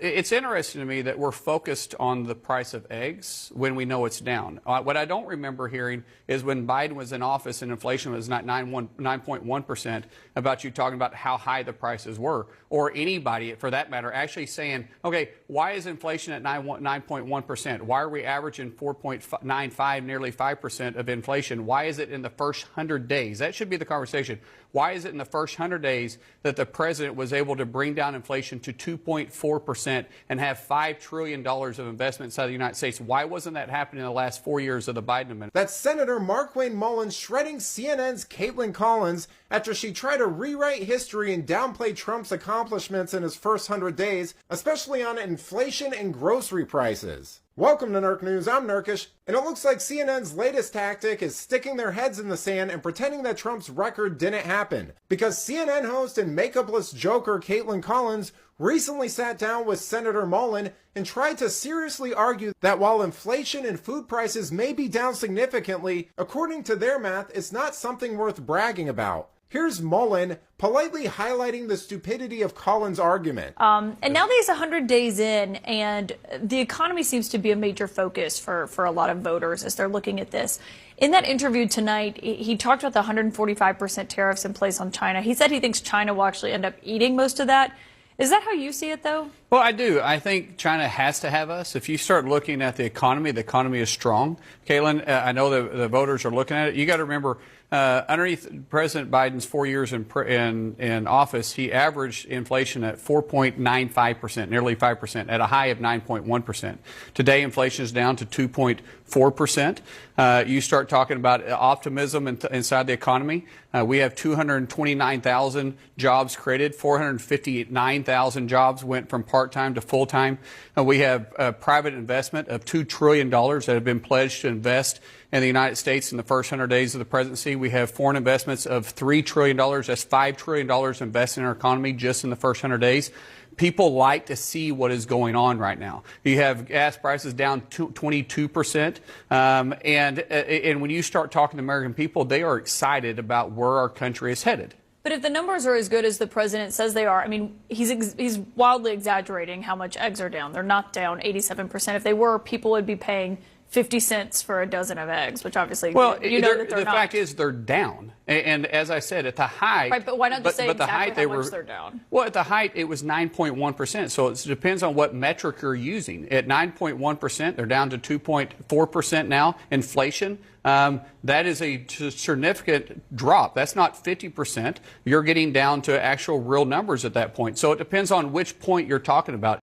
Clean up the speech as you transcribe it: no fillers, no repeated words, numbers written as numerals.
It's interesting to me that we're focused on the price of eggs when we know it's down. What I don't remember hearing is when Biden was in office and inflation was not 9.1%, about you talking about how high the prices were, or anybody, for that matter, actually saying, okay, why is inflation at 9.1%? Why are we averaging 4.95, nearly 5% of inflation? Why is it in the first 100 days? That should be the conversation. Why is it in the first 100 days that the president was able to bring down inflation to 2.4% and have $5 trillion of investment inside the United States? Why wasn't that happening in the last 4 years of the Biden administration? That's Senator Markwayne Mullin shredding CNN's Caitlin Collins after she tried to rewrite history and downplay Trump's accomplishments in his first 100 days, especially on inflation and grocery prices. Welcome to Nurk News, I'm Nurkish, and it looks like CNN's latest tactic is sticking their heads in the sand and pretending that Trump's record didn't happen. Because CNN host and makeupless joker Caitlin Collins recently sat down with Senator Mullin and tried to seriously argue that while inflation and food prices may be down significantly, according to their math, it's not something worth bragging about. Here's Mullin politely highlighting the stupidity of Collins' argument. And now that he's 100 days in, and the economy seems to be a major focus for a lot of voters as they're looking at this. In that interview tonight, he talked about the 145% tariffs in place on China. He said he thinks China will actually end up eating most of that. Is that how you see it, though? Well, I do. I think China has to have us. If you start looking at the economy is strong. Caitlin, I know the voters are looking at it. You got to remember, underneath President Biden's 4 years in office, he averaged inflation at 4.95%, nearly 5%, at a high of 9.1%. Today, inflation is down to 2.4%. You start talking about optimism inside the economy. We have 229,000 jobs created. 459,000 jobs went from part-time to full-time. We have private investment of $2 trillion that have been pledged to invest in the United States in the first 100 days of the presidency. We have foreign investments of $3 trillion. That's $5 trillion invested in our economy just in the first 100 days. People like to see what is going on right now. You have gas prices down 22%. And when you start talking to American people, they are excited about where our country is headed. But if the numbers are as good as the president says they are, I mean, he's wildly exaggerating how much eggs are down. They're not down 87%. If they were, people would be paying 50 cents for a dozen of eggs, which obviously, you know that they're the not. fact is they're down. And as I said, at the height... Right, but why not just say exactly how much they're down? Well, at the height, it was 9.1%. So it depends on what metric you're using. At 9.1%, they're down to 2.4% now. Inflation, that is a significant drop. That's not 50%. You're getting down to actual real numbers at that point. So it depends on which point you're talking about.